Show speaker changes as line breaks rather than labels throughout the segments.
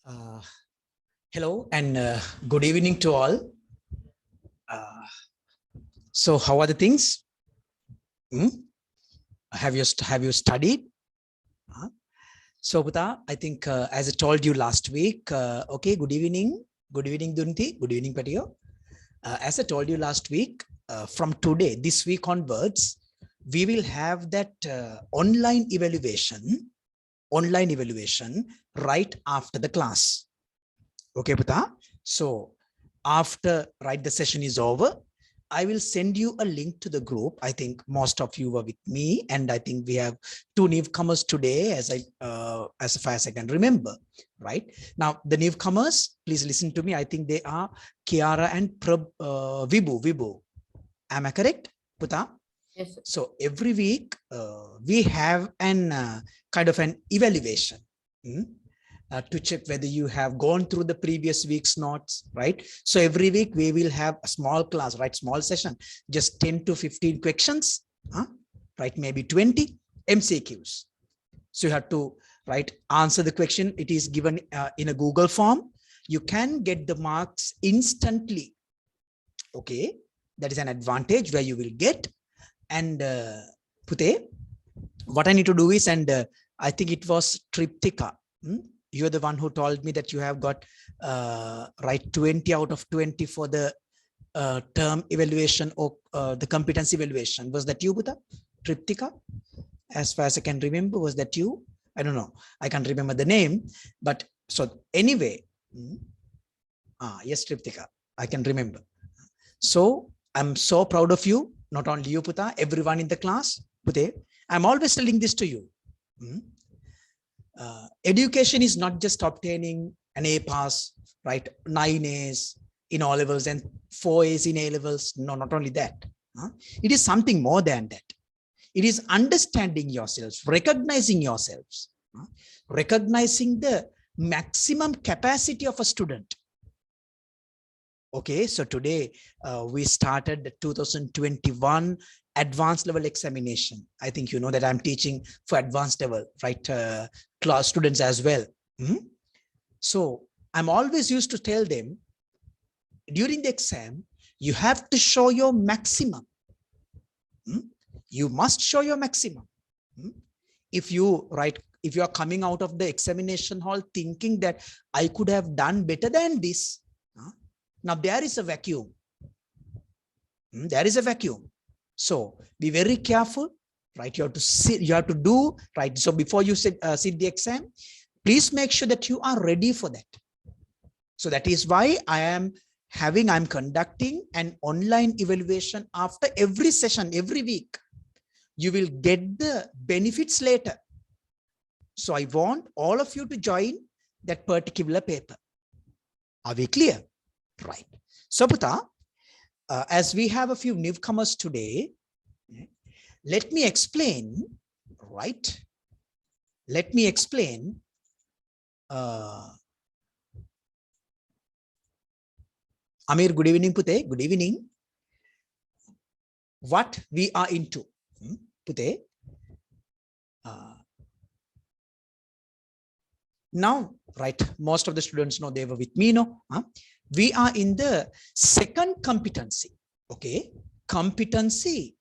Uh, Hello and good evening to all. So, how are the things? Have you studied? So, Buddha, I think as I told you last week. Okay, good evening, Dunti, good evening, Patio. As I told you last week, from today, this week onwards, we will have that online evaluation right after the class. Okay, Buddha. So after the session is over, I will send you a link to the group. I think most of you were with me, and I think we have 2 newcomers today, as far as I can remember. Right now, the newcomers, please listen to me. I think they are Kiara and Vibu. Am I correct, Puta?
Yes, sir.
So every week we have an kind of an evaluation. To check whether you have gone through the previous week's notes, right? So every week we will have a small class, right? Small session, just 10 to 15 questions, right? Maybe 20 MCQs. So you have to, right, answer the question. It is given in a Google form. You can get the marks instantly. Okay, that is an advantage where you will get. And Pute, what I need to do is, and I think it was Triptika. You're the one who told me that you have got right 20 out of 20 for the term evaluation or the competency evaluation. Was that you, Buddha? Triptika? As far as I can remember, was that you? I don't know. I can't remember the name. But so anyway, yes, Triptika, I can remember. So I'm so proud of you. Not only you, Puta, everyone in the class. Pute, I'm always telling this to you. Education is not just obtaining an A pass, right? 9 A's in O levels and 4 A's in A levels. No, not only that. It is something more than that. It is understanding yourselves, recognizing yourselves, recognizing the maximum capacity of a student. Okay, so today we started the 2021 advanced level examination. I think you know that I'm teaching for advanced level, right? Class students as well. So I'm always used to tell them during the exam, you have to show your maximum. You must show your maximum. If you are coming out of the examination hall thinking that I could have done better than this, now there is a vacuum. There is a vacuum. So be very careful, right? You have to sit, you have to do, right? So before you sit the exam, please make sure that you are ready for that. So that is why I'm conducting an online evaluation after every session, every week. You will get the benefits later. So I want all of you to join that particular paper. Are we clear? Right. So, Puta, as we have a few newcomers today, let me explain, right? Let me explain Amir, good evening, Pute. Good evening. What we are into, Pute. Now, right, most of the students know, they were with me, no? We are in the second competency. Okay, competency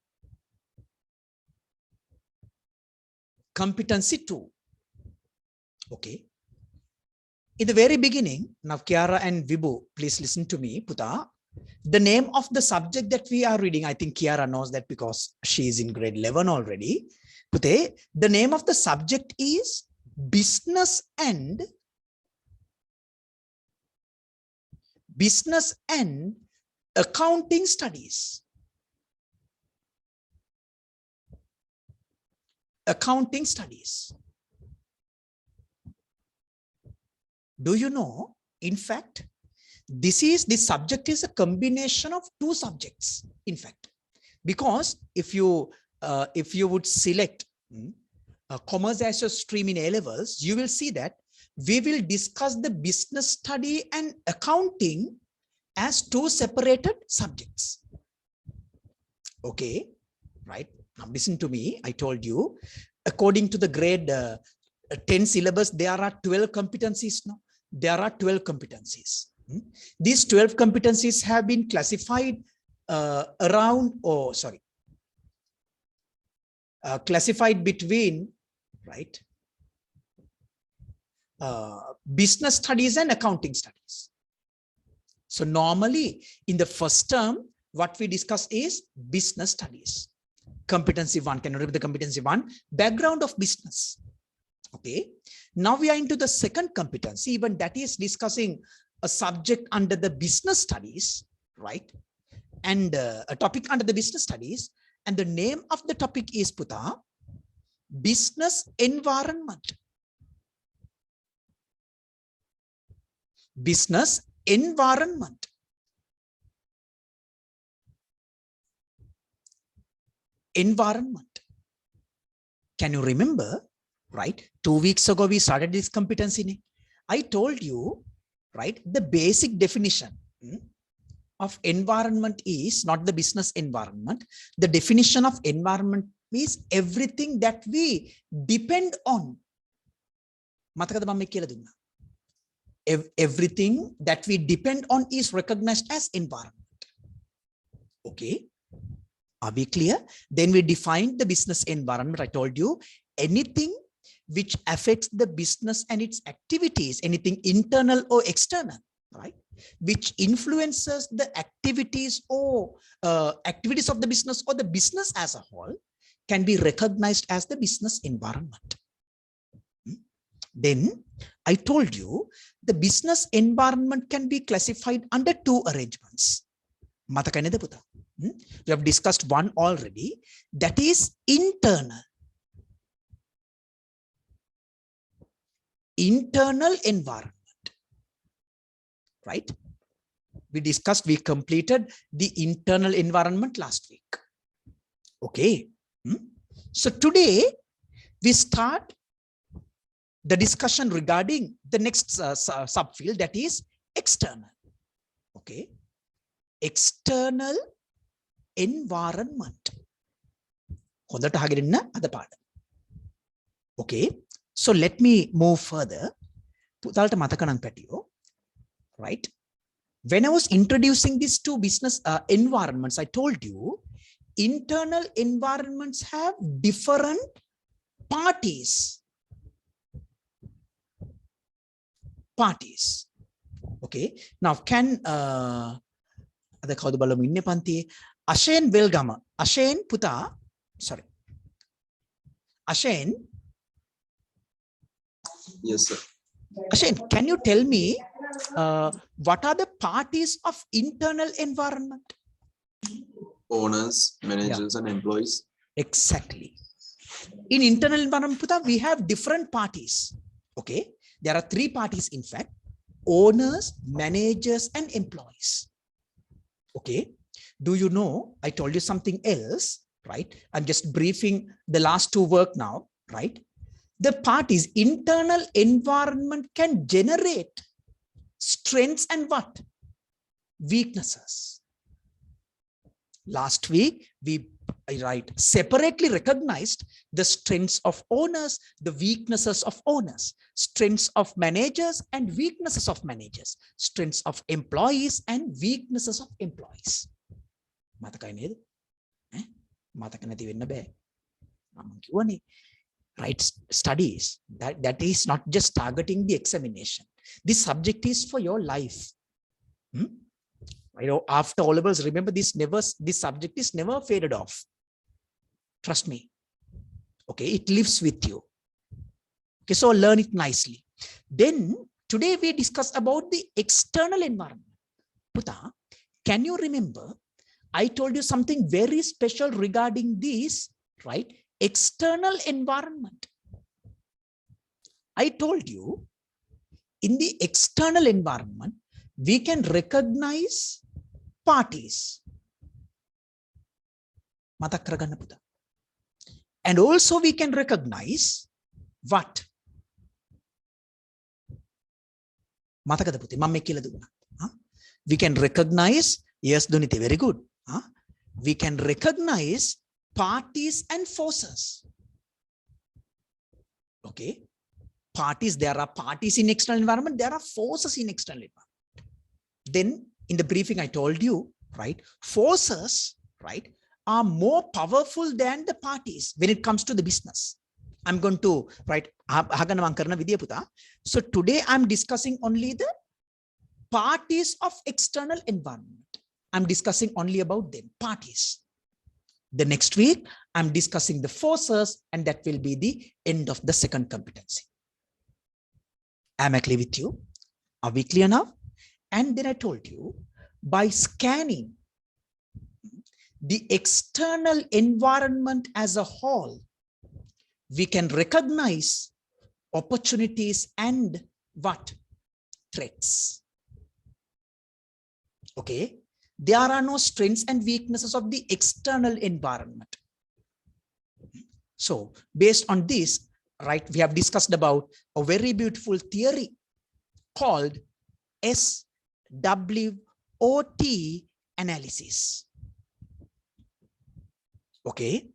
2. Okay, in the very beginning, now Kiara and Vibu, please listen to me, Puta. The name of the subject that we are reading, I think Kiara knows that because she is in grade 11 already. Pute, the name of the subject is business and accounting studies. Accounting studies. Do you know, in fact, this subject is a combination of 2 subjects, in fact, because if you would select commerce as a stream in A levels, you will see that we will discuss the business study and accounting as 2 separated subjects. Okay, right? Now listen to me. I told you, according to the grade 10 syllabus, there are 12 competencies. No, there are 12 competencies. These 12 competencies have been classified classified between, right, business studies and accounting studies. So normally in the first term, what we discuss is business studies. Competency 1, can you remember the competency 1? Background of business. Okay. Now we are into the second competency, even that is discussing a subject under the business studies, right? And a topic under the business studies. And the name of the topic is Puta, business environment. Business environment. Environment. Can you remember, right? 2 weeks ago, we started this competency. I told you, right, the basic definition of environment is not the business environment. The definition of environment is everything that we depend on. Everything that we depend on is recognized as environment. Okay. Are we clear? Then we defined the business environment. I told you anything which affects the business and its activities, anything internal or external, right, which influences the activities or activities of the business or the business as a whole, can be recognized as the business environment. Then I told you the business environment can be classified under 2 arrangements. We have discussed one already, that is internal. Internal environment, right? We completed the internal environment last week. Okay. So today we start the discussion regarding the next subfield, that is external. Okay. External environment. Okay. So let me move further. Right? When I was introducing these 2 business environments, I told you internal environments have different parties. Okay. Now can Ashen Velgama. Ashen Puta. Sorry. Ashen.
Yes, sir.
Ashen, can you tell me what are the parties of internal environment?
Owners, managers, and employees.
Exactly. In internal environment, Puta, we have different parties. Okay. There are 3 parties, in fact: owners, managers, and employees. Okay. Do you know, I told you something else, right? I'm just briefing the last 2 work now, right? The parties, internal environment can generate strengths and what? Weaknesses. Last week, we separately recognized the strengths of owners, the weaknesses of owners, strengths of managers and weaknesses of managers, strengths of employees and weaknesses of employees. Right? Studies that is not just targeting the examination. This subject is for your life. You know, after all of us, remember this subject is never faded off. Trust me. Okay, it lives with you. Okay, so learn it nicely. Then today we discuss about the external environment. Puta, can you remember? I told you something very special regarding this, right? External environment. I told you in the external environment, we can recognize parties. And also we can recognize what? We can recognize, yes, Duniti, very good. We can recognize parties and forces. Okay. parties, there are parties in external environment, there are forces in external environment. Then in the briefing, I told you, right, forces, right, are more powerful than the parties when it comes to the business. I'm going to, right, so today I'm discussing only the parties of external environment. I'm discussing only about them, parties. The next week, I'm discussing the forces, and that will be the end of the second competency. Am I clear with you? Are we clear now? And then I told you, by scanning the external environment as a whole, we can recognize opportunities and what? Threats. Okay. There are no strengths and weaknesses of the external environment. So based on this, right, we have discussed about a very beautiful theory called SWOT analysis. Okay.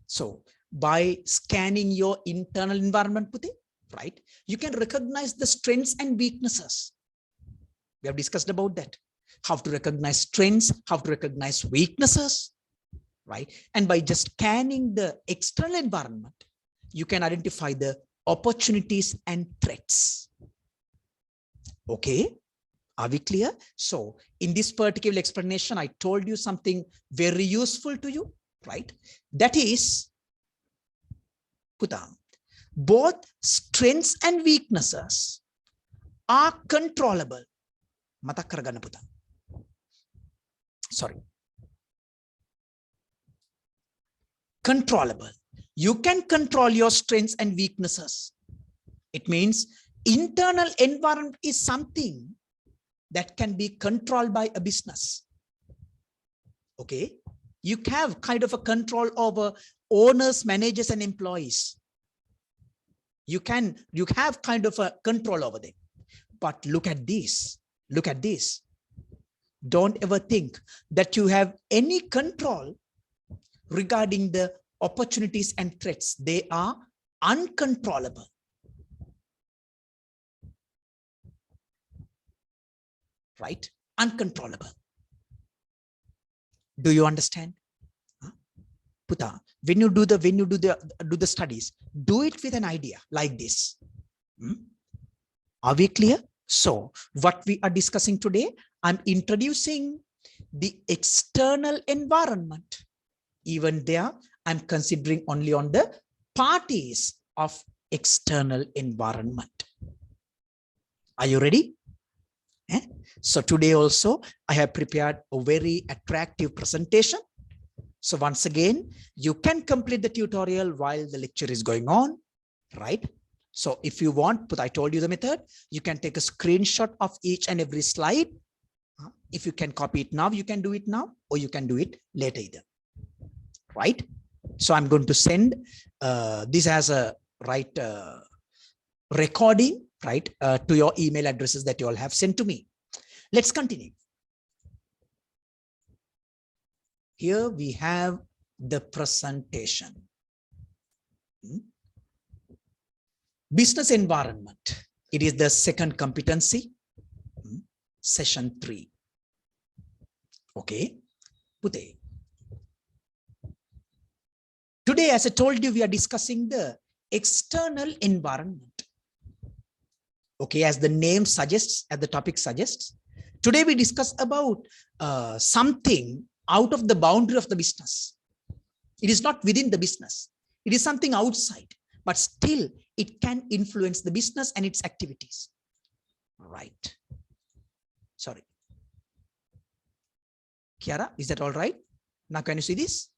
So by scanning your internal environment, Pute, right, you can recognize the strengths and weaknesses. We have discussed about that. How to recognize strengths, how to recognize weaknesses, right? And by just scanning the external environment, you can identify the opportunities and threats. Okay, are we clear? So in this particular explanation, I told you something very useful to you, right? That is, both strengths and weaknesses are controllable. Sorry. Controllable. You can control your strengths and weaknesses. It means internal environment is something that can be controlled by a business. Okay. You have kind of a control over owners, managers, and employees. You have kind of a control over them. But look at this. Look at this. Don't ever think that you have any control regarding the opportunities and threats. They are uncontrollable. Right? Uncontrollable. Do you understand? Puta, when you do the studies, do it with an idea like this. Are we clear? So what we are discussing today, I'm introducing the external environment. Even there, I'm considering only on the parties of external environment. Are you ready? So today also, I have prepared a very attractive presentation. So once again, you can complete the tutorial while the lecture is going on, right? So if you want, but I told you the method, you can take a screenshot of each and every slide. If you can copy it now, you can do it now, or you can do it later either, right? So I'm going to send this as a recording, right, to your email addresses that you all have sent to me. Let's continue. Here we have the presentation. Business environment. It is the second competency, session 3. Okay. Pute. Today, as I told you, we are discussing the external environment. Okay, as the name suggests, as the topic suggests, today we discuss about something out of the boundary of the business. It is not within the business. It is something outside, but still it can influence the business and its activities. Right. Sorry. Kiara, is that all right? Now can you see this?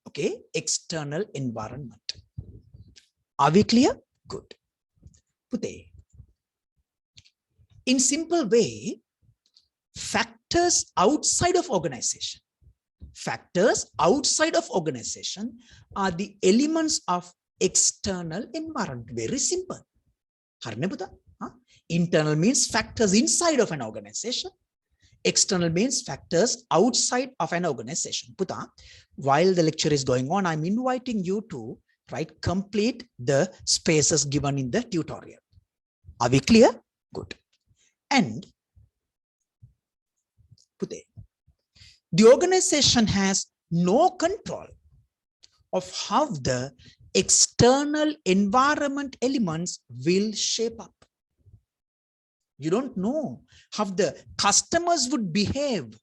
Okay, external environment. Are we clear? Good. Pute. In simple way, factors outside of organization. Factors outside of organization are the elements of external environment. Very simple. Internal means factors inside of an organization. External means factors outside of an organization. Puta, while the lecture is going on, I'm inviting you to right, complete the spaces given in the tutorial. Are we clear? Good. And the organization has no control of how the external environment elements will shape up. You don't know how the customers would behave.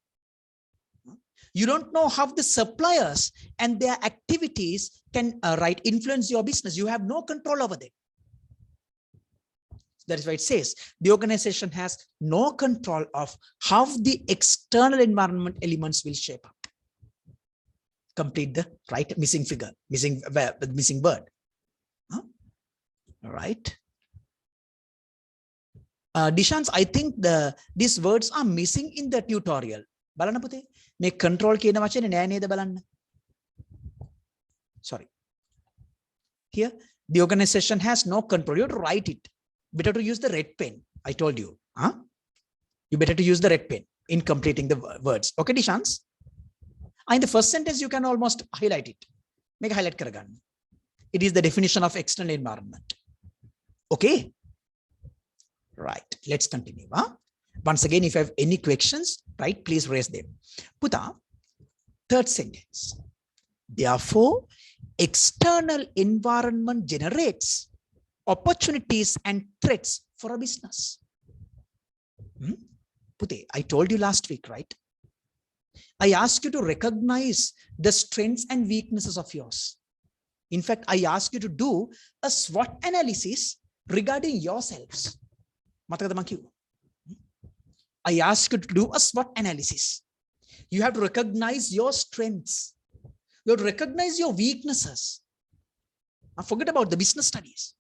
You don't know how the suppliers and their activities can influence your business. You have no control over them. That is why it says the organization has no control of how the external environment elements will shape up. Complete the missing figure, missing word. Huh? All right. Dishans, I think these words are missing in the tutorial. Balana puthe me control කියන වචනේ නෑ නේද බලන්න. Sorry. Here the organization has no control. You have to write it. Better to use the red pen. I told you. Huh? You better to use the red pen in completing the words. Okay, Dishans? In the first sentence, you can almost highlight it. Make a highlight karagan. It is the definition of external environment. Okay. Right. Let's continue. Huh? Once again, if you have any questions, right, please raise them. Puta, third sentence. Therefore, external environment generates opportunities and threats for a business. Pute, I told you last week, right? I asked you to recognize the strengths and weaknesses of yours. In fact, I asked you to do a SWOT analysis regarding yourselves. I asked you to do a SWOT analysis. You have to recognize your strengths. You have to recognize your weaknesses. Now forget about the business studies.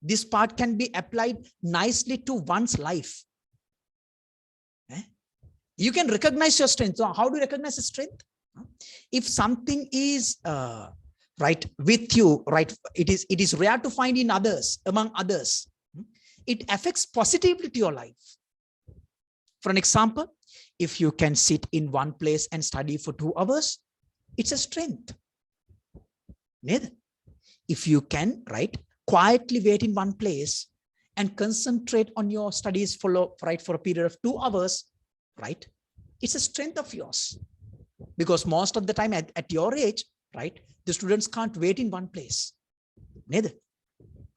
This part can be applied nicely to one's life. You can recognize your strength. So how do you recognize the strength? If something is with you, it is rare to find in others, among others. It affects positively to your life. For an example, if you can sit in one place and study for 2 hours, it's a strength. If you can, quietly wait in one place and concentrate on your studies for a period of 2 hours, it's a strength of yours. Because most of the time at your age, the students can't wait in one place.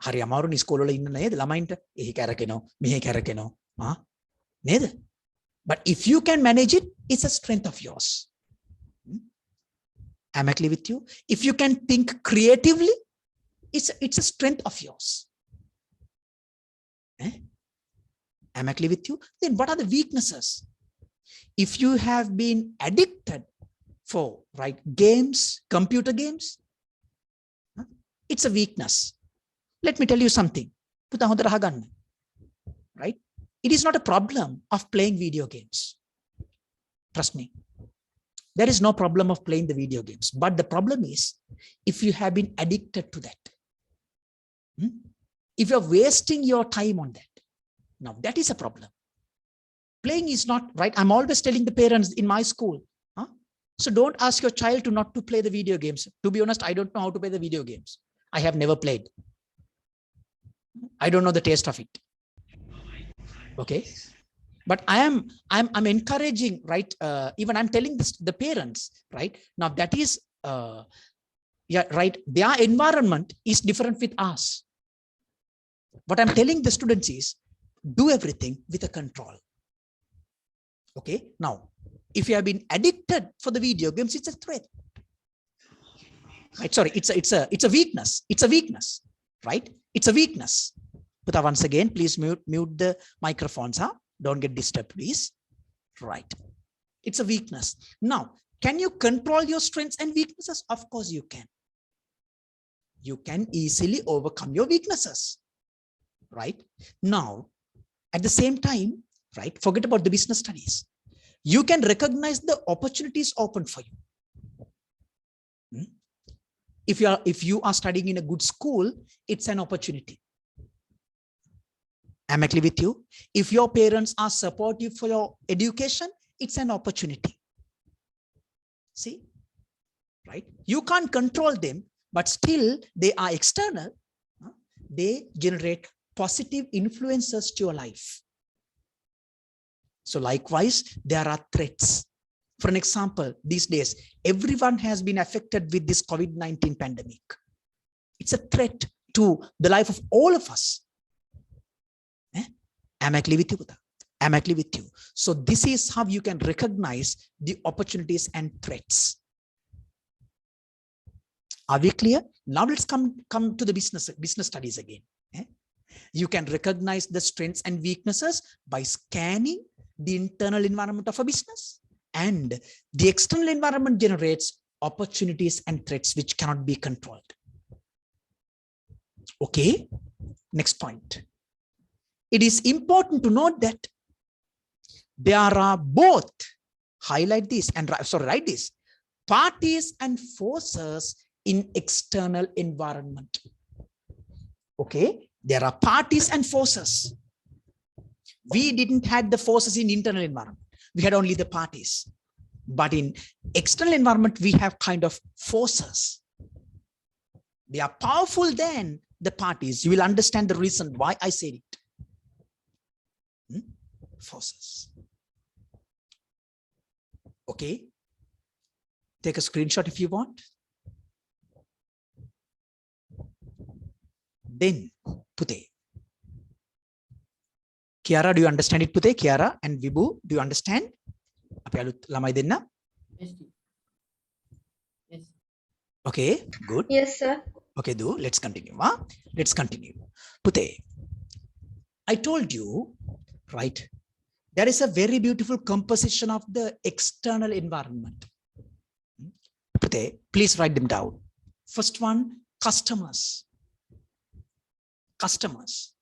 Hari amaru ni iskole wala inna neda lamainta ehi karakeno mehe karakeno neda. But if you can manage it, it's a strength of yours. Am I clear with you? If you can think creatively, it's a strength of yours. Am I clear with you? Then what are the weaknesses? If you have been addicted for games, computer games, it's a weakness. Let me tell you something. Right? It is not a problem of playing video games. Trust me. There is no problem of playing the video games. But the problem is if you have been addicted to that. If you're wasting your time on that. Now that is a problem. Playing is not right. I'm always telling the parents in my school. So don't ask your child to not to play the video games. To be honest, I don't know how to play the video games. I have never played. I don't know the taste of it. Okay. But I'm encouraging, even I'm telling this, the parents, now that is, their environment is different with us. What I'm telling the students is do everything with a control. Okay. Now, if you have been addicted for the video games, it's a threat. Sorry, it's a weakness. It's a weakness, right? It's a weakness. But once again, please mute the microphones. Don't get disturbed, please. Right. It's a weakness. Now, can you control your strengths and weaknesses? Of course you can. You can easily overcome your weaknesses. Right. Now, at the same time, forget about the business studies. You can recognize the opportunities open for you. If you are studying in a good school, it's an opportunity. Am I clear with you? If your parents are supportive for your education, it's an opportunity. See, you can't control them, but still they are external. They generate positive influences to your life. So likewise, there are threats. For an example, these days, everyone has been affected with this COVID-19 pandemic. It's a threat to the life of all of us. Am I clear with you? Am I clear with you? So this is how you can recognize the opportunities and threats. Are we clear? Now let's come to the business studies again. You can recognize the strengths and weaknesses by scanning the internal environment of a business, and the external environment generates opportunities and threats which cannot be controlled. Okay, next point. It is important to note that there are both, highlight this and write this, parties and forces in external environment. Okay, there are parties and forces. We didn't have the forces in internal environment. We had only the parties. But in external environment, we have kind of forces. They are powerful than the parties. You will understand the reason why I said it. Forces. Okay. Take a screenshot if you want. Then, Pute. Kiara, do you understand it, Pute? Kiara and Vibhu, do you understand?
Yes.
Okay, good.
Yes, sir.
Okay, let's continue. Let's continue. Pute, I told you, right? There is a very beautiful composition of the external environment. Pute, please write them down. First one, customers. Customers.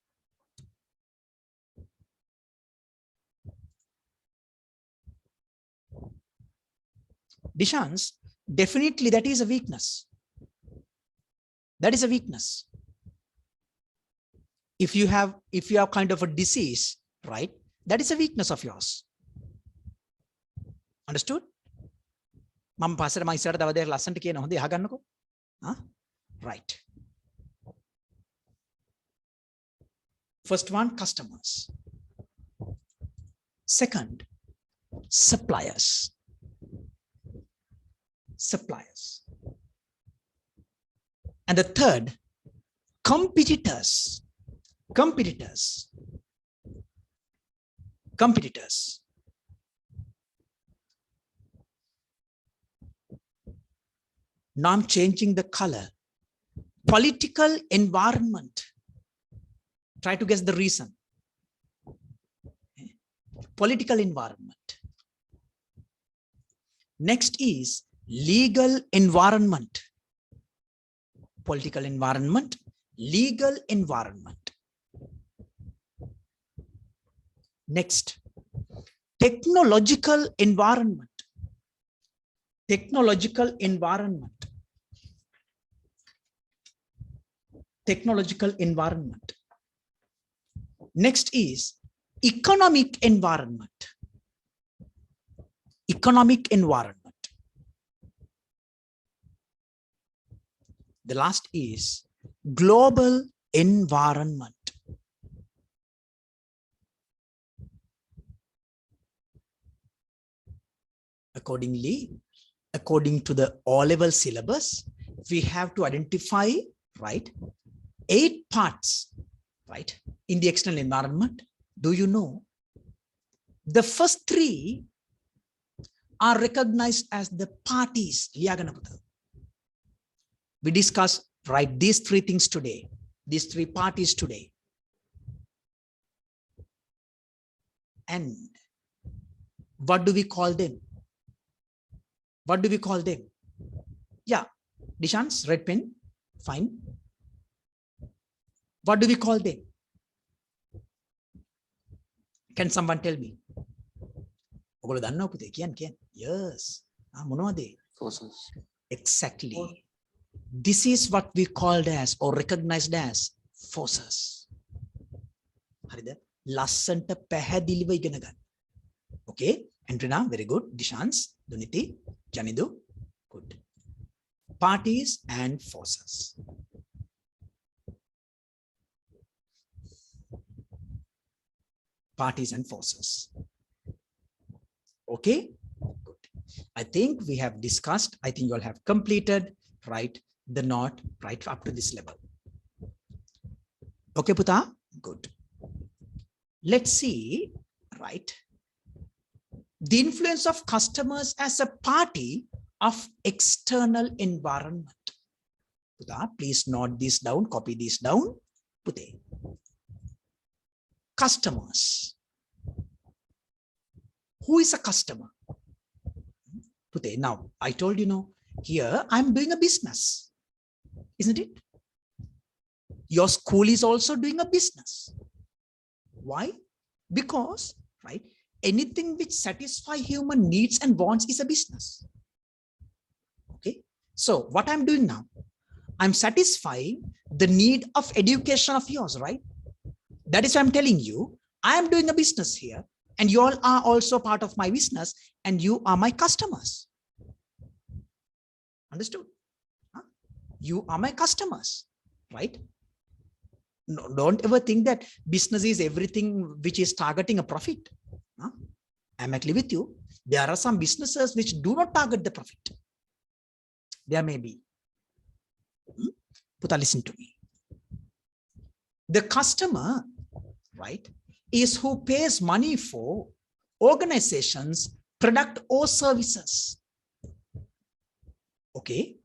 Dishans, definitely that is a weakness. That is a weakness. If you have kind of a disease, right? That is a weakness of yours. Understood? Right. First one, customers. Second, suppliers. Suppliers. And the third, competitors. Competitors. Competitors. Now I'm changing the color. Political environment. Try to guess the reason. Political environment. Next is legal environment. Political environment, legal environment. Next, technological environment. Technological environment. Technological environment. Next is economic environment. Economic environment. The last is global environment. Accordingly, according to the O-level syllabus, we have to identify, right, 8 parts, right, in the external environment. Do you know? The first 3 are recognized as the parties. We discuss, right, these 3 things today, these 3 parties today. And what do we call them? What do we call them? Yeah, Dishans, red pen, fine. What do we call them? Can someone tell me? Yes.
Forces.
Exactly. This is what we called as or recognized as forces. Okay, Andrina, very good. Dishans, Duniti, Janidu, good. Parties and forces. Parties and forces. Okay, good. I think we have discussed, I think you all have completed, right, the knot right up to this level. Okay, Puta, good. Let's see, right, the influence of customers as a party of external environment. Puta, please note this down, copy this down. Pute. Customers. Who is a customer? Pute. Now, I told you, no, here I'm doing a business, isn't it? Your school is also doing a business. Why? Because, right, anything which satisfies human needs and wants is a business. Okay. So what I'm doing now, I'm satisfying the need of education of yours, right? That is why I'm telling you, I am doing a business here, and you all are also part of my business, and you are my customers. Understood? Huh? You are my customers, right? No, don't ever think that business is everything which is targeting a profit. Huh? I'm agree with you. There are some businesses which do not target the profit. There may be. Puta, listen to me. The customer, right, is who pays money for organizations, product or services. Okay.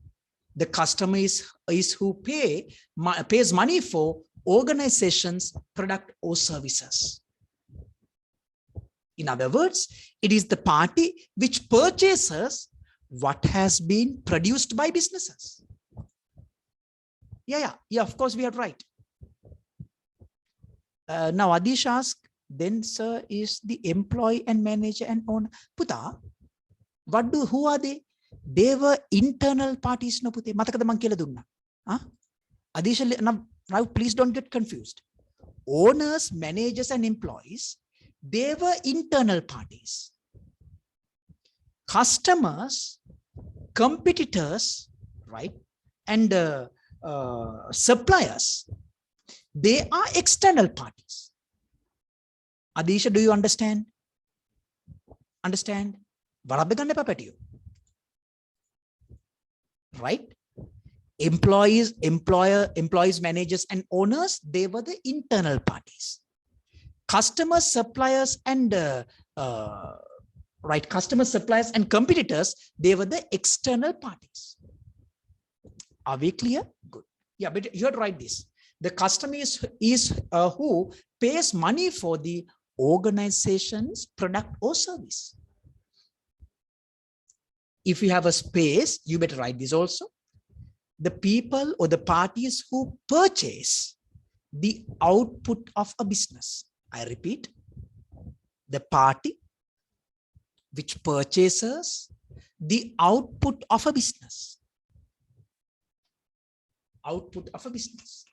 The customer is who pays money for organizations, product or services. In other words, it is the party which purchases what has been produced by businesses. Yeah, of course we are right. Now Adish asked, then sir, is the employee and manager and owner. Puta, who are they? They were internal parties, no Pute. Matakada man kila dunna. Adish, now please don't get confused. Owners, managers and employees, they were internal parties. Customers, competitors, right, and suppliers, they are external parties. Adisha, do you understand? Understand? Right? Employees, managers, and owners, they were the internal parties. Customers, suppliers, and right, customers, suppliers, and competitors, they were the external parties. Are we clear? Good. Yeah, but you have to write this. The customer is who pays money for the organization's product or service. If you have a space, you better write this also. The people or the parties who purchase the output of a business. I repeat, the party which purchases the output of a business. Output of a business.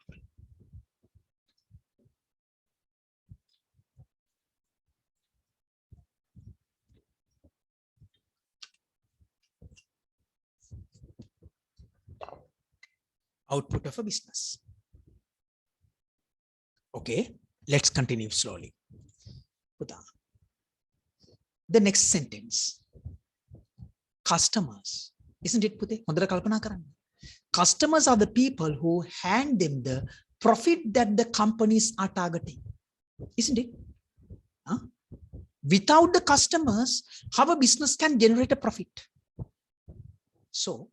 Output of a business. Okay, let's continue slowly. The next sentence. Customers. Isn't it, Pute? Customers are the people who hand them the profit that the companies are targeting. Isn't it? Huh? Without the customers, how a business can generate a profit? So,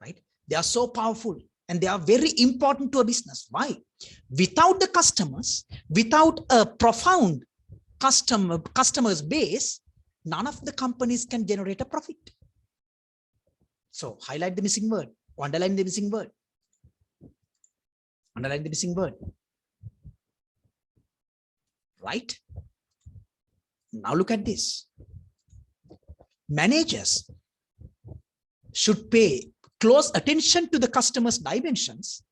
right, they are so powerful and they are very important to a business. Why? Without the customers, without a profound customers base, none of the companies can generate a profit. So highlight the missing word, or underline the missing word. Underline the missing word. Right? Now look at this. Managers should pay close attention to the customer's dimensions,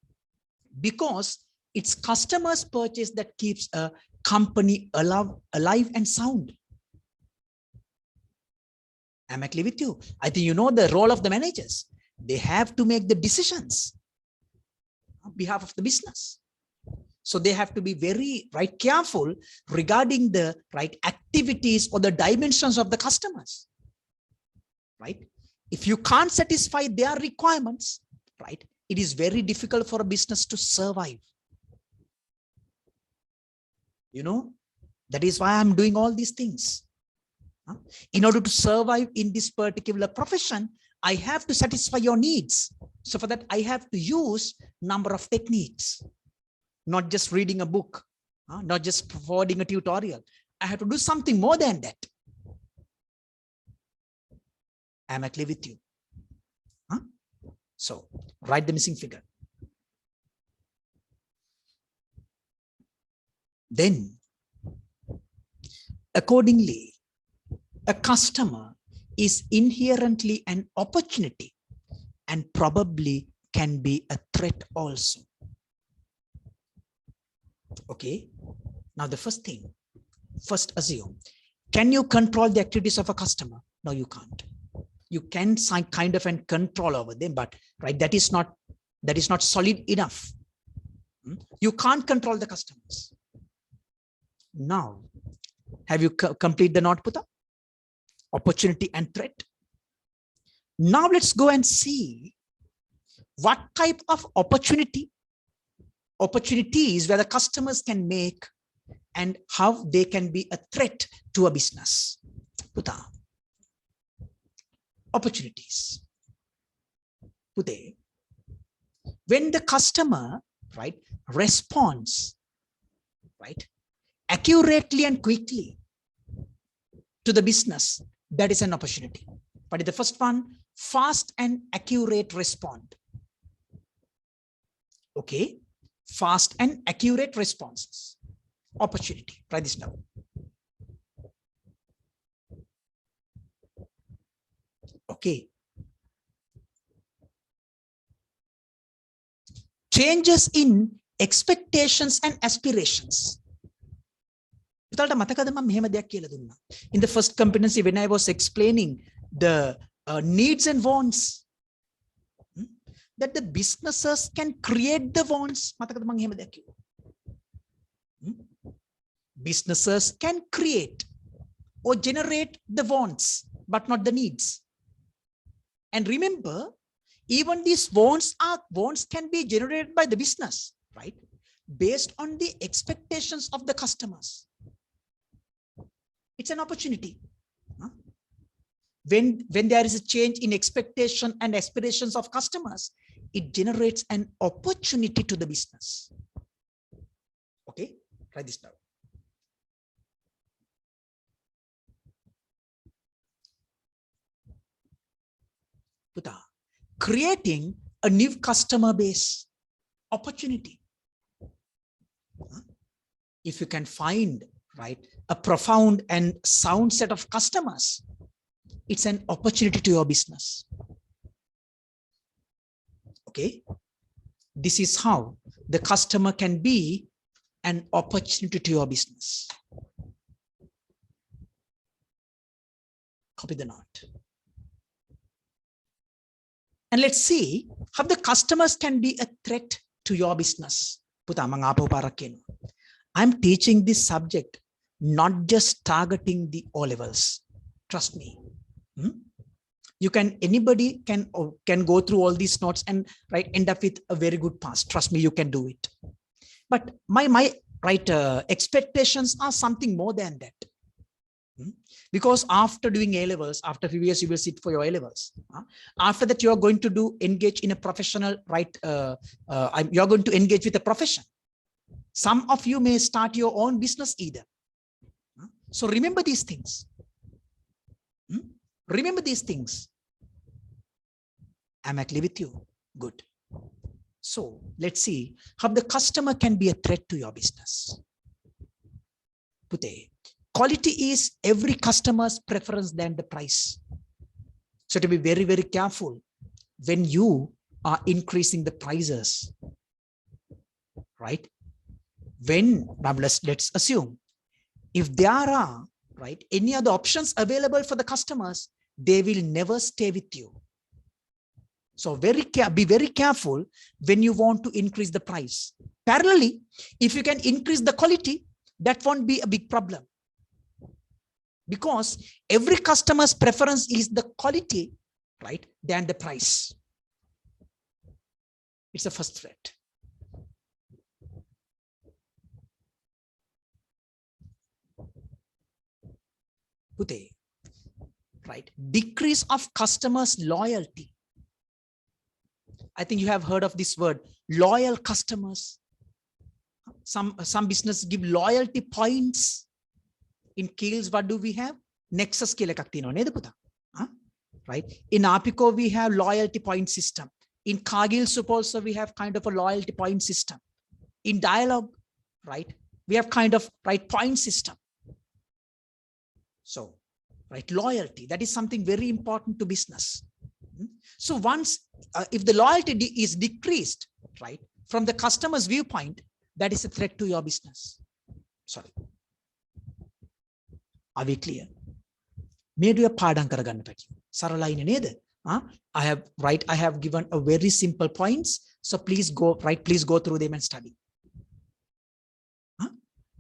because it's customers' purchase that keeps a company alive and sound. I'm agree with you. I think you know the role of the managers. They have to make the decisions on behalf of the business. So they have to be very careful regarding the activities or the dimensions of the customers. Right? If you can't satisfy their requirements, right, it is very difficult for a business to survive. You know, that is why I'm doing all these things. In order to survive in this particular profession, I have to satisfy your needs. So for that, I have to use number of techniques, not just reading a book, not just providing a tutorial. I have to do something more than that. Am I clear with you? So write the missing figure. Then, accordingly, a customer is inherently an opportunity and probably can be a threat also. Okay. Now the first thing, first assume, can you control the activities of a customer? No, you can't. You can kind of and control over them, but that is not solid enough. You can't control the customers. Now, have you complete the knot, Puta? Opportunity and threat. Now let's go and see what type of opportunities where the customers can make and how they can be a threat to a business. Puta. Opportunities. Puta. When the customer, responds, accurately and quickly to the business, that is an opportunity. But the first one, fast and accurate respond. Okay, fast and accurate responses. Opportunity. Try this now. Okay. Changes in expectations and aspirations. In the first competency, when I was explaining the needs and wants, that the businesses can create the wants. Businesses can create or generate the wants, but not the needs. And remember, even these wants can be generated by the business, based on the expectations of the customers. It's an opportunity. When there is a change in expectation and aspirations of customers, it generates an opportunity to the business. Okay, try this now. Puta. Creating a new customer base. Opportunity. If you can find a profound and sound set of customers, it's an opportunity to your business. Okay, this is how the customer can be an opportunity to your business. Copy the note. And let's see how the customers can be a threat to your business. I'm teaching this subject not just targeting the O levels. Trust me. Anybody can go through all these notes and end up with a very good pass. Trust me, you can do it. But my expectations are something more than that. Because after doing A levels, after a few years, you will sit for your A levels. After that, you are going to engage in a professional, you're going to engage with a profession. Some of you may start your own business either. So remember these things. Remember these things. Am I clear with you? Good. So let's see how the customer can be a threat to your business. Pute. Quality is every customer's preference than the price. So to be very, very careful when you are increasing the prices, now let's assume if there are any other options available for the customers, they will never stay with you. So be very careful when you want to increase the price. Parallelly, if you can increase the quality, that won't be a big problem. Because every customer's preference is the quality, right, than the price. It's the first threat. Pute, right? Decrease of customers' loyalty. I think you have heard of this word, loyal customers. Some business give loyalty points. In Keels, what do we have? Nexus right? In Apico, we have loyalty point system. In Cargill Soup also, we have kind of a loyalty point system. In Dialogue, right, we have kind of right point system. So, right, loyalty, that is something very important to business. So once, if the loyalty is decreased, right, from the customer's viewpoint, that is a threat to your business. Sorry. Are we clear? Maybe a pardon karaganna pati. Sarala ine neda. I have given a very simple points. So please go, right, please go through them and study.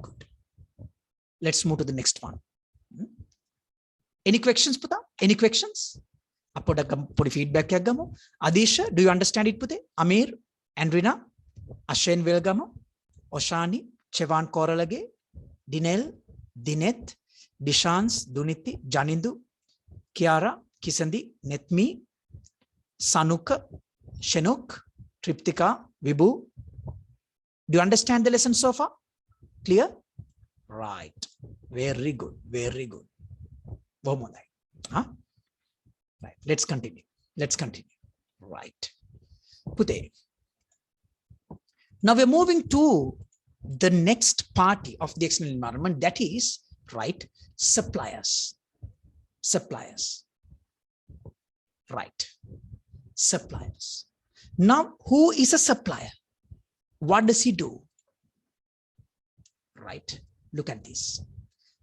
Good. Let's move to the next one. Any questions, Puta? Any questions? Put feedback. Adisha, do you understand it, Pute? Amir, Andrina, Ashen Velgamo, Oshani, Chevan Koralage, Dinel, Dinet, Dishans, Duniti, Janindu, Kiara, Kisandi, Netmi, Sanuka, Shenuk, Triptika, Vibu. Do you understand the lesson so far? Clear? Right. Very good. Very good. Huh? Right. Let's continue. Let's continue. Right. Pute. Now we're moving to the next party of the external environment, that is, right, suppliers. Suppliers. Right. Suppliers. Now, who is a supplier? What does he do? Right. Look at this.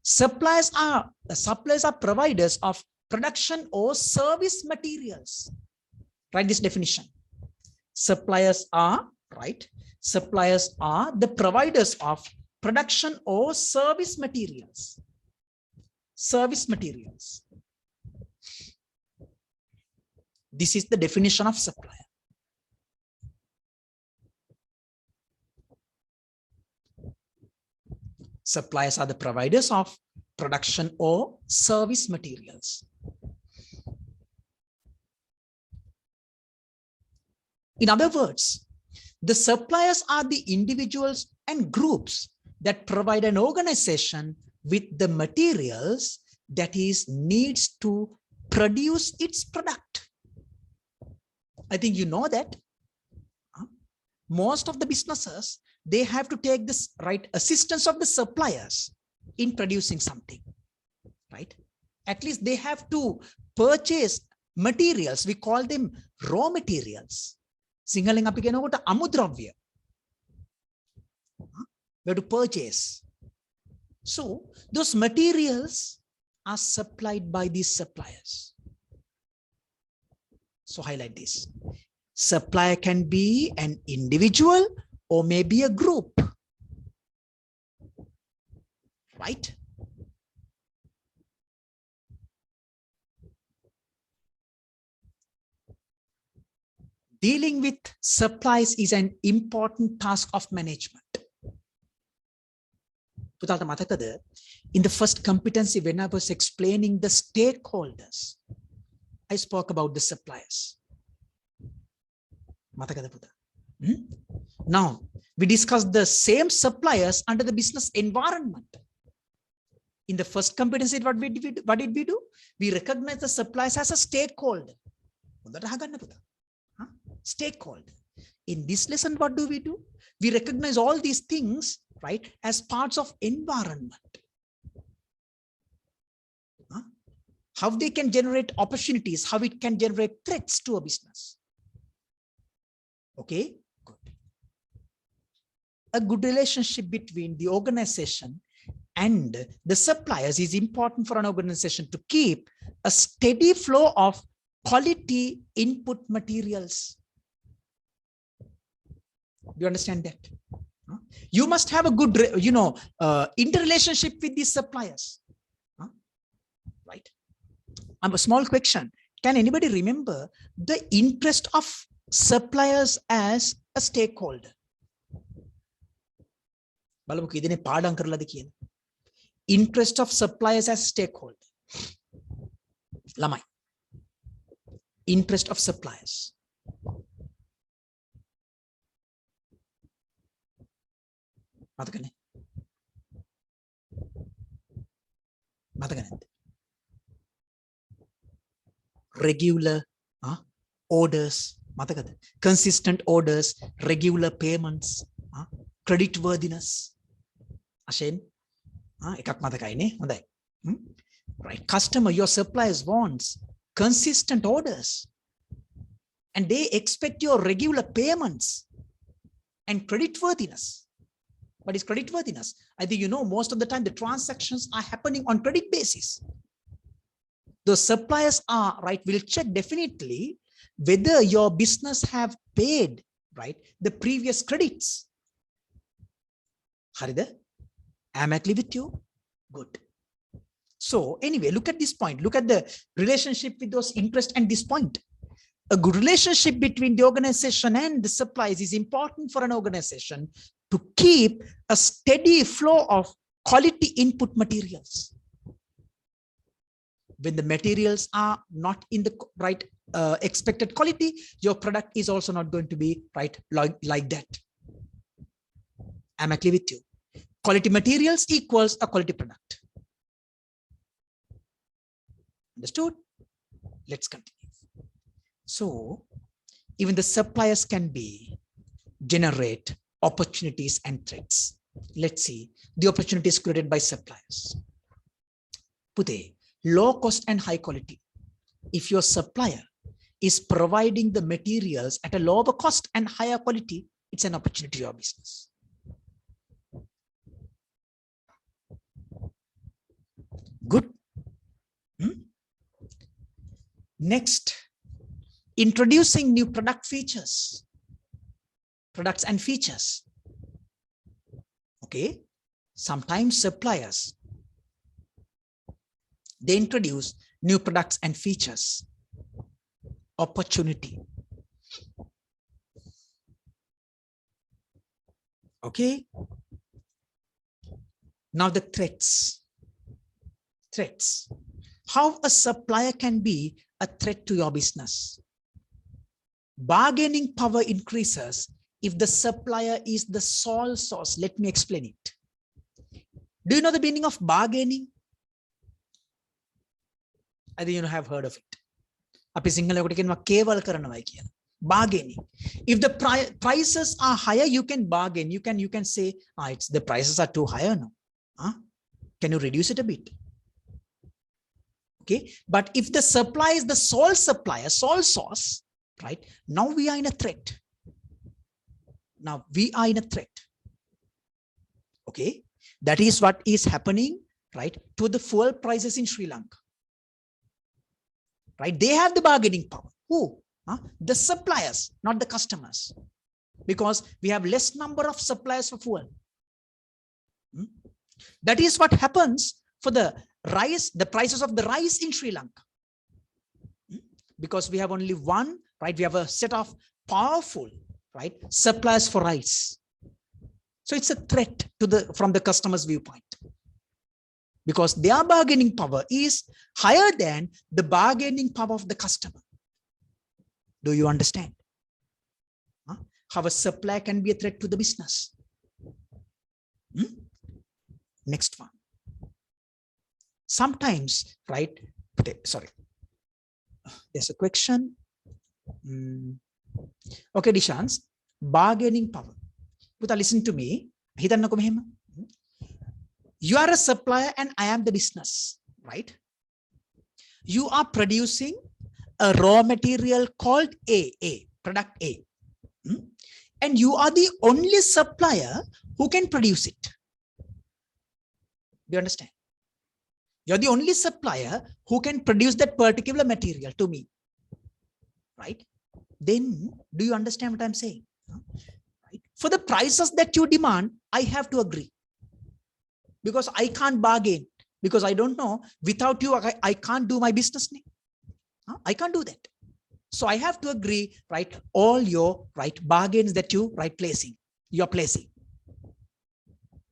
Suppliers are providers of production or service materials. Write this definition. Suppliers are, right? Suppliers are the providers of production or service materials. Service materials. This is the definition of supplier. Suppliers are the providers of production or service materials. In other words, the suppliers are the individuals and groups that provide an organization with the materials that is needs to produce its product. I think you know that most of the businesses, they have to take this right assistance of the suppliers in producing something, right? At least they have to purchase materials. We call them raw materials. Singaling api kenokota amudravya. We have to purchase. So those materials are supplied by these suppliers. So highlight this. Supplier can be an individual or maybe a group, right? Dealing with supplies is an important task of management. In the first competency, when I was explaining the stakeholders, I spoke about the suppliers. Now, we discussed the same suppliers under the business environment. In the first competency, what did we do? We recognize the suppliers as a stakeholder. Stakeholder. In this lesson, what do? We recognize all these things, right, as parts of environment. How they can generate opportunities, how it can generate threats to a business. Okay, good. A good relationship between the organization and the suppliers is important for an organization to keep a steady flow of quality input materials. Do you understand that? You must have a good, interrelationship with these suppliers, right? A small question. Can anybody remember the interest of suppliers as a stakeholder? Interest of suppliers as stakeholder. Lamai. Interest of suppliers. Regular orders, consistent orders, regular payments, credit worthiness. Right, customer, your suppliers wants consistent orders, and they expect your regular payments and credit worthiness. What is credit worthiness? I think most of the time the transactions are happening on credit basis. The suppliers are right, will check definitely whether your business have paid right the previous credits. Harida, am I clear with you? Good. So anyway, look at this point. Look at the relationship with those interest and this point. A good relationship between the organization and the suppliers is important for an organization to keep a steady flow of quality input materials. When the materials are not in the right expected quality, your product is also not going to be right like that. Am I clear with you? Quality materials equals a quality product. Understood? Let's continue. So even the suppliers can generate opportunities and threats. Let's see the opportunities created by suppliers. Pute, low cost and high quality. If your supplier is providing the materials at a lower cost and higher quality, it's an opportunity to your business. Good. Next, introducing new products and features. Okay, sometimes suppliers, they introduce new products and features. Opportunity. Okay. Now the threats. How a supplier can be a threat to your business. Bargaining power increases if the supplier is the sole source. Let me explain it. Do you know the meaning of bargaining? I think you have heard of it. Bargaining. If the prices are higher, you can bargain. You can say, the prices are too high now. Can you reduce it a bit? Okay. But if the supply is the sole supplier, sole source, right? Now we are in a threat. Okay. That is what is happening, right, to the fuel prices in Sri Lanka. Right? They have the bargaining power. Who? The suppliers, not the customers. Because we have less number of suppliers for fuel. That is what happens for the rice, the prices of the rice in Sri Lanka. Because we have only one, right? We have a set of powerful, right, suppliers for rice. So it's a threat to from the customer's viewpoint. Because their bargaining power is higher than the bargaining power of the customer. Do you understand? How a supplier can be a threat to the business? Next one. Sometimes, right? Sorry. There's a question. Okay, Dishans. Bargaining power. Puta, listen to me. You are a supplier and I am the business, right? You are producing a raw material called product A. And you are the only supplier who can produce it. Do you understand? You're the only supplier who can produce that particular material to me. right? Then do you understand what I'm saying? Right? For the prices that you demand, I have to agree, because I can't bargain, because I don't know, without you, I can't do my business. I can't do that. So I have to agree, right? All your bargains that you're placing.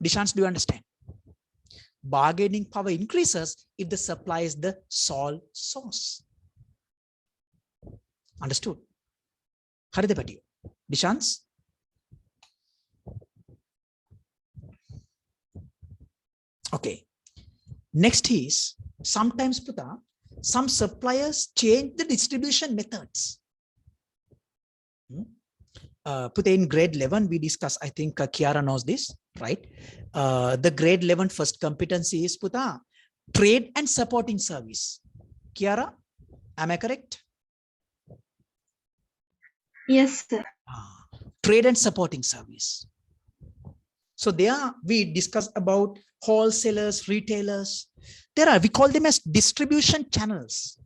Dishans, do you understand? Bargaining power increases if the supply is the sole source. Understood? Haridapati. Dishans? Okay. Next is, sometimes Puta, some suppliers change the distribution methods. Puta, in grade 11, we discuss, I think Kiara knows this, right? The grade 11 first competency is Puta, trade and supporting service. Kiara, am I correct?
Yes, sir.
Trade and supporting service. So there we discuss about wholesalers, retailers. We call them as distribution channels.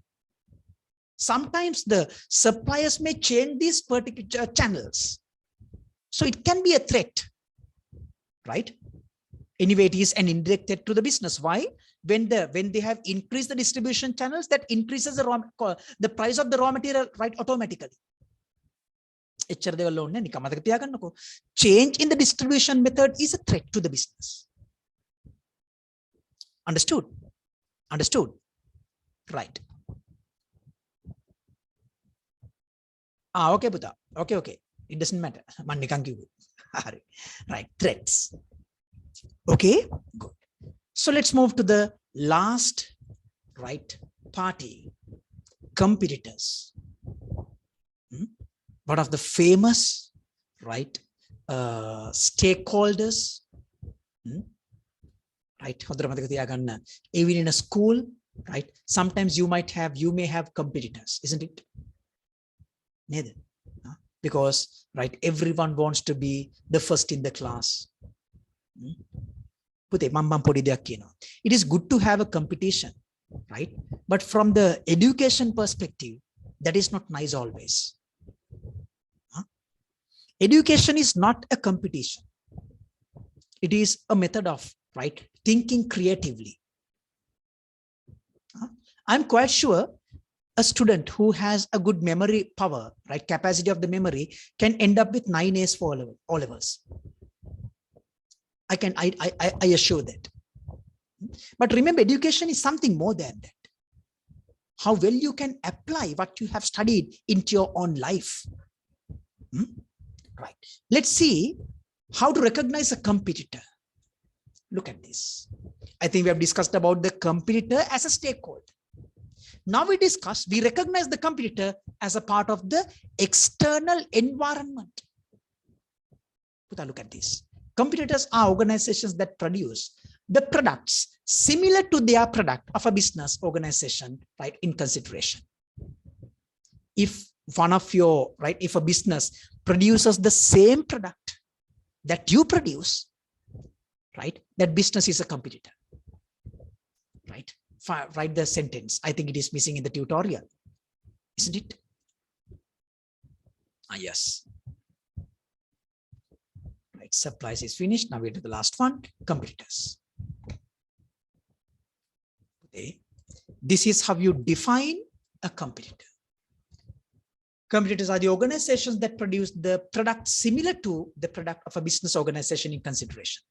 Sometimes the suppliers may change these particular channels. So it can be a threat, right? Anyway, it is an indirect threat to the business. Why? When they have increased the distribution channels, that increases the price of the raw material, right, automatically. Change in the distribution method is a threat to the business. Understood? Understood? Right. Okay, Buddha. Okay. It doesn't matter. Right. Threats. Okay, good. So let's move to the last, right, party, competitors. One of the famous, right, stakeholders, right? Even in a school, right? Sometimes you may have competitors, isn't it? Neither. Because, right, everyone wants to be the first in the class. It is good to have a competition, right? But from the education perspective, that is not nice always. Education is not a competition. It is a method of, right, thinking creatively. I'm quite sure a student who has a good memory power, right, capacity of the memory, can end up with 9 A's for all levels. I assure that. But remember, education is something more than that. How well you can apply what you have studied into your own life. Right. Let's see how to recognize a competitor. Look at this. I think we have discussed about the competitor as a stakeholder. Now we recognize the competitor as a part of the external environment. Look at this. Competitors are organizations that produce the products similar to their product of a business organization, right, in consideration. If one of your, right, if a business produces the same product that you produce, right, that business is a competitor, right? Write the sentence. I think it is missing in the tutorial, isn't it? Yes. Right, supplies is finished. Now we're to the last one, competitors. Okay. This is how you define a competitor. Competitors are the organizations that produce the product similar to the product of a business organization in consideration.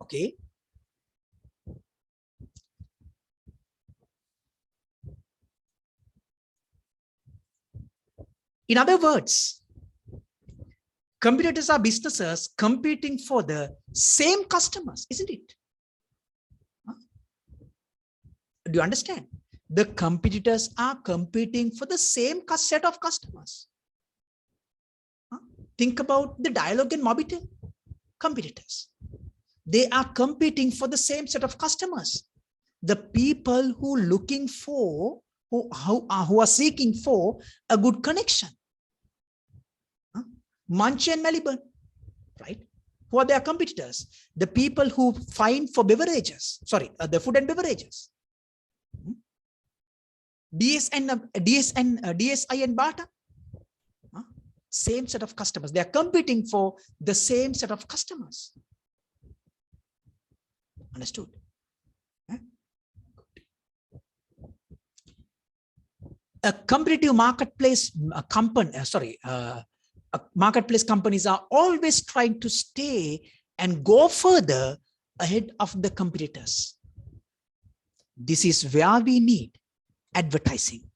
Okay. In other words, competitors are businesses competing for the same customers, isn't it? Do you understand? The competitors are competing for the same set of customers. Think about the Dialogue and Mobitel competitors. They are competing for the same set of customers. The people who are looking for, who are seeking for a good connection. Munch and Melbourne, right? Who are their competitors? The people who find for beverages, the food and beverages. DSI and Bata, same set of customers. They are competing for the same set of customers. Understood? A competitive marketplace marketplace companies are always trying to stay and go further ahead of the competitors. This is where we need advertising.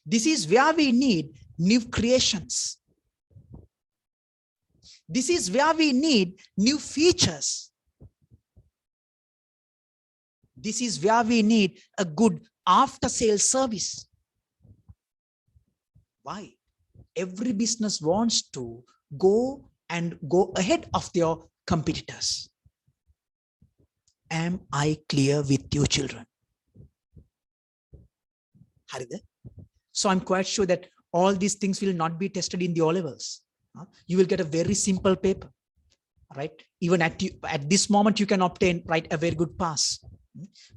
This is where we need new creations. This is where we need new features. This is where we need a good after-sales service. Why? Every business wants to go ahead of their competitors. Am I clear with you, children? So I'm quite sure that all these things will not be tested in the O-levels. You will get a very simple paper, right? Even at this moment, you can obtain, right, a very good pass.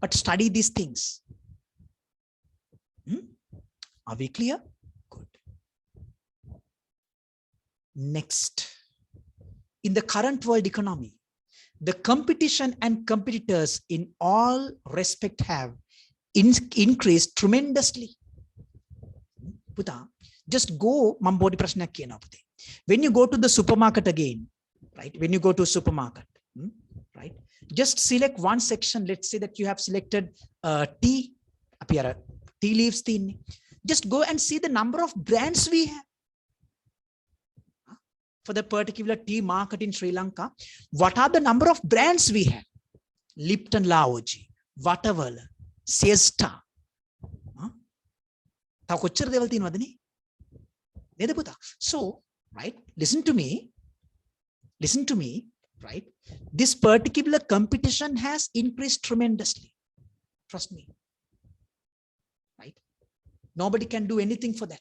But study these things. Are we clear? Good. Next, in the current world economy, the competition and competitors in all respect have increased tremendously. Just go, when you go to the supermarket again, right? When you go to a supermarket, right? Just select one section. Let's say that you have selected tea leaves. Just go and see the number of brands we have. For the particular tea market in Sri Lanka, what are the number of brands we have? Lipton Laoji, Vatavala, Siesta. So, right, listen to me, right? This particular competition has increased tremendously. Trust me, right? Nobody can do anything for that.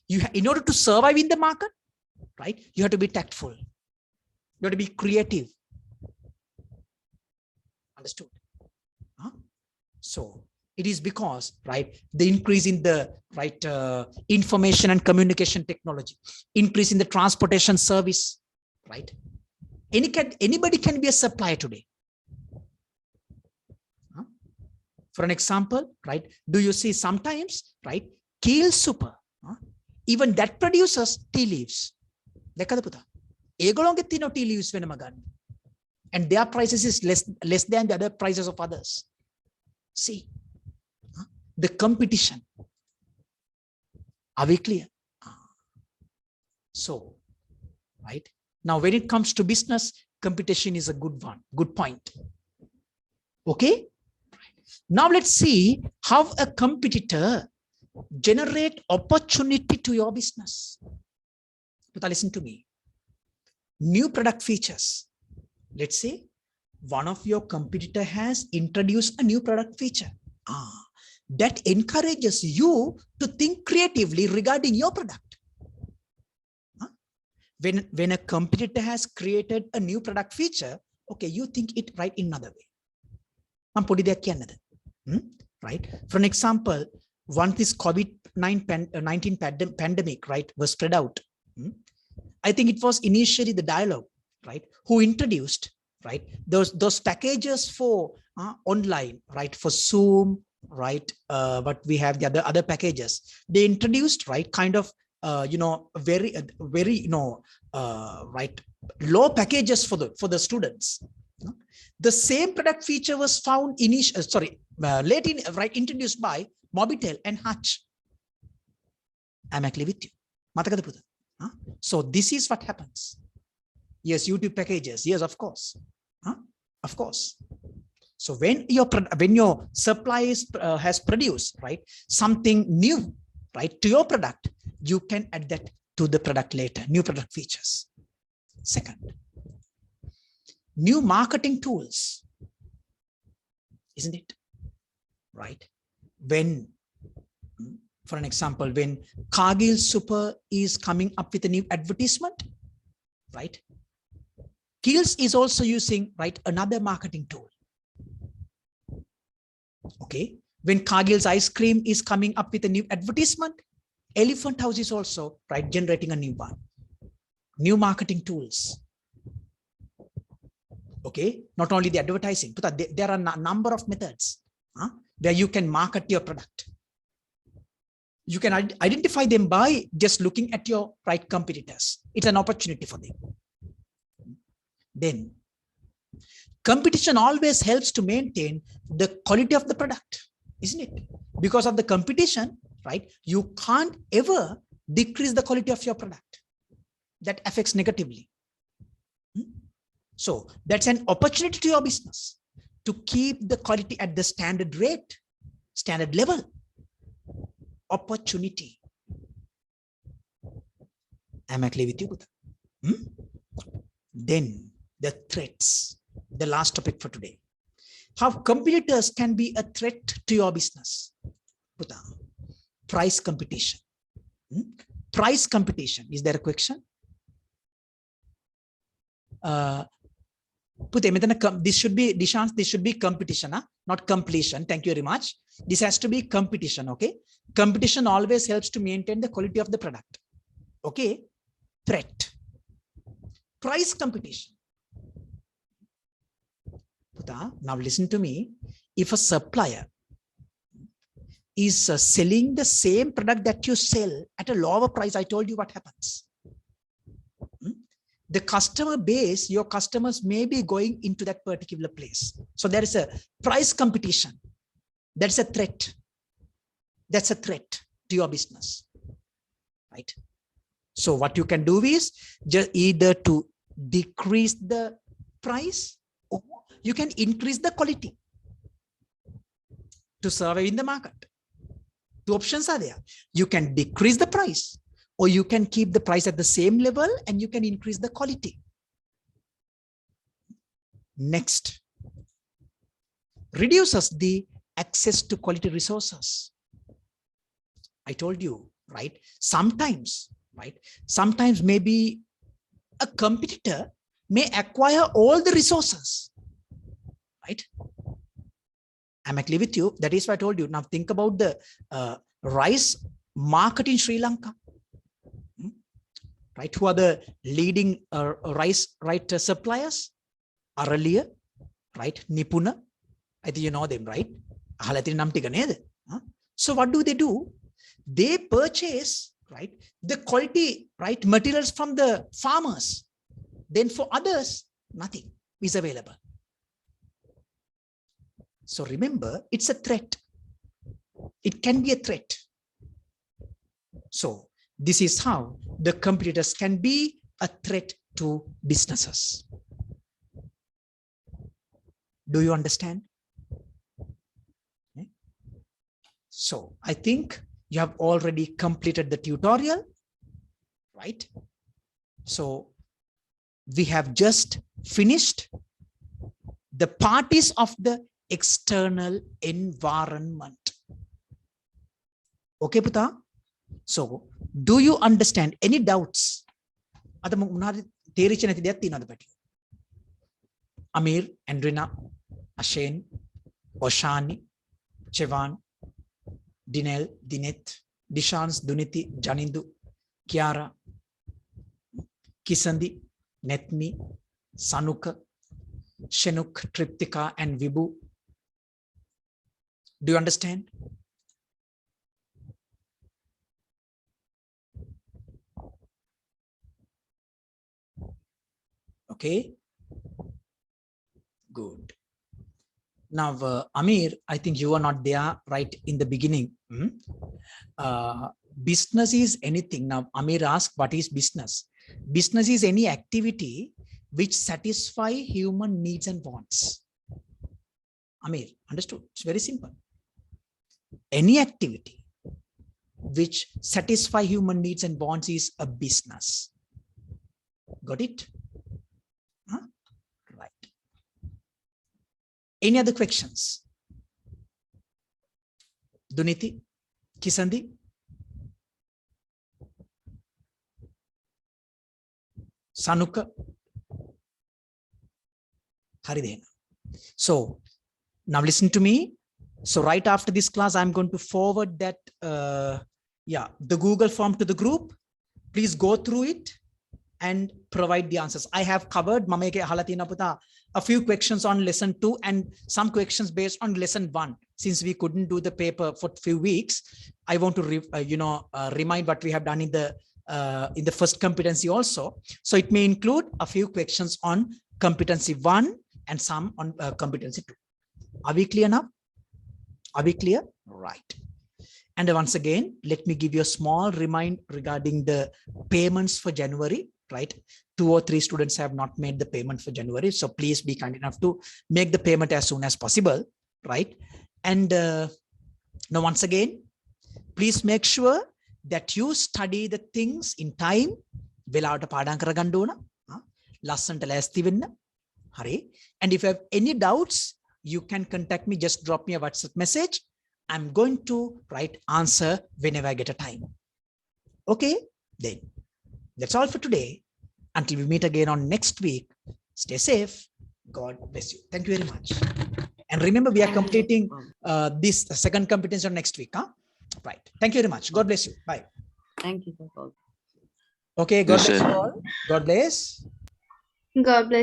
In order to survive in the market, right, you have to be tactful. You have to be creative. Understood? So it is because, right, the increase in the information and communication technology, increase in the transportation service, right? Anybody can be a supplier today. For an example, right? Do you see sometimes, right? Keel Super, even that produces tea leaves. Tea leaves and their prices is less than the other prices of others. See, the competition. Are we clear? So, right now, when it comes to business, competition is a good one, good point. Okay. Now let's see how a competitor generate opportunity to your business. But listen to me. New product features. Let's say one of your competitor has introduced a new product feature. That encourages you to think creatively regarding your product. When a competitor has created a new product feature, okay, you think it right in another way. Right? For an example, once this COVID-19 pandemic, right, was spread out, I think it was initially the dialogue, right, who introduced, right, those packages for online, right, for Zoom, right, but we have the other packages. They introduced, right, kind of very right, low packages for the students. The same product feature was found introduced by Mobitel and Hutch. I'm actually with you. So this is what happens. Yes, YouTube packages. Yes, of course. Of course. So when your supplier has produced, right, something new, right, to your product, you can add that to the product later, new product features. Second, new marketing tools, isn't it? Right? When, for an example, when Cargill Super is coming up with a new advertisement, right? Kiehl's is also using, right, another marketing tool. Okay. When Cargill's ice cream is coming up with a new advertisement, Elephant House is also, right, generating a new one. New marketing tools. Okay, not only the advertising, but there are a number of methods where you can market your product. You can identify them by just looking at your right competitors. It's an opportunity for them. Then, competition always helps to maintain the quality of the product, isn't it? Because of the competition, right, you can't ever decrease the quality of your product. That affects negatively. So that's an opportunity to your business to keep the quality at the standard rate, standard level. Opportunity. Am I clear with you? Then the threats, the last topic for today. How competitors can be a threat to your business. Price competition. Price competition. Is there a question? This should be Dishant, this should be competition, not completion. Thank you very much. This has to be competition. Okay, competition always helps to maintain the quality of the product. Okay, threat, price competition. Now listen to me. If a supplier is selling the same product that you sell at a lower price, I told you what happens. The customer base, your customers may be going into that particular place. So there is a price competition. That's a threat. That's a threat to your business, right? So what you can do is just either to decrease the price or you can increase the quality to survive in the market. Two options are there. You can decrease the price, or you can keep the price at the same level and you can increase the quality. Next, reduces the access to quality resources. I told you, right? Sometimes, right? Sometimes maybe a competitor may acquire all the resources, right? Am I clear with you? That is what I told you. Now think about the rice market in Sri Lanka. Right, who are the leading rice suppliers? Aralia, right? Nipuna. I think you know them, right? So what do? They purchase, right, the quality, right, materials from the farmers. Then for others, nothing is available. So remember, it's a threat. It can be a threat. So this is how the competitors can be a threat to businesses. Do you understand? Okay. So I think you have already completed the tutorial, right? So we have just finished the parties of the external environment. Okay, Puta? So, do you understand? Any doubts? Amir, Andrina, Ashen, Oshani, Chevan, Dinel, Dinet, Dishans, Duniti, Janindu, Kiara, Kisandi, Netmi, Sanuka, Shenuk, Triptika, and Vibu. Do you understand? Okay, good. Now, Amir, I think you are not there right in the beginning. Business is anything. Now, Amir asked, what is business? Business is any activity which satisfy human needs and wants. Amir, understood? It's very simple. Any activity which satisfy human needs and wants is a business. Got it? Right. Any other questions? Duniti, Kisandi? Sanuka? Haridena. So now listen to me. So right after this class, I'm going to forward that, the Google form to the group. Please go through it and provide the answers. I have covered a few questions on lesson 2 and some questions based on lesson 1. Since we couldn't do the paper for few weeks, I want to remind what we have done in the first competency also. So it may include a few questions on competency 1 and some on competency 2. Are we clear now? Are we clear? Right. And once again, let me give you a small reminder regarding the payments for January, right? 2 or 3 students have not made the payment for January. So please be kind enough to make the payment as soon as possible, right? And now once again, please make sure that you study the things in time. වෙලාවට පාඩම් කරගන්න ඕන. ලස්සනට ලෑස්ති වෙන්න. හරි. And if you have any doubts, you can contact me. Just drop me a WhatsApp message. I'm going to answer whenever I get a time. Okay, then that's all for today. Until we meet again on next week, stay safe. God bless you. Thank you very much. And remember, we are completing this second competency on next week. Huh? Right. Thank you very much. God bless you. Bye.
Thank you, sir.
Okay, God
Yes,
bless
sir.
you all. God bless.
God bless.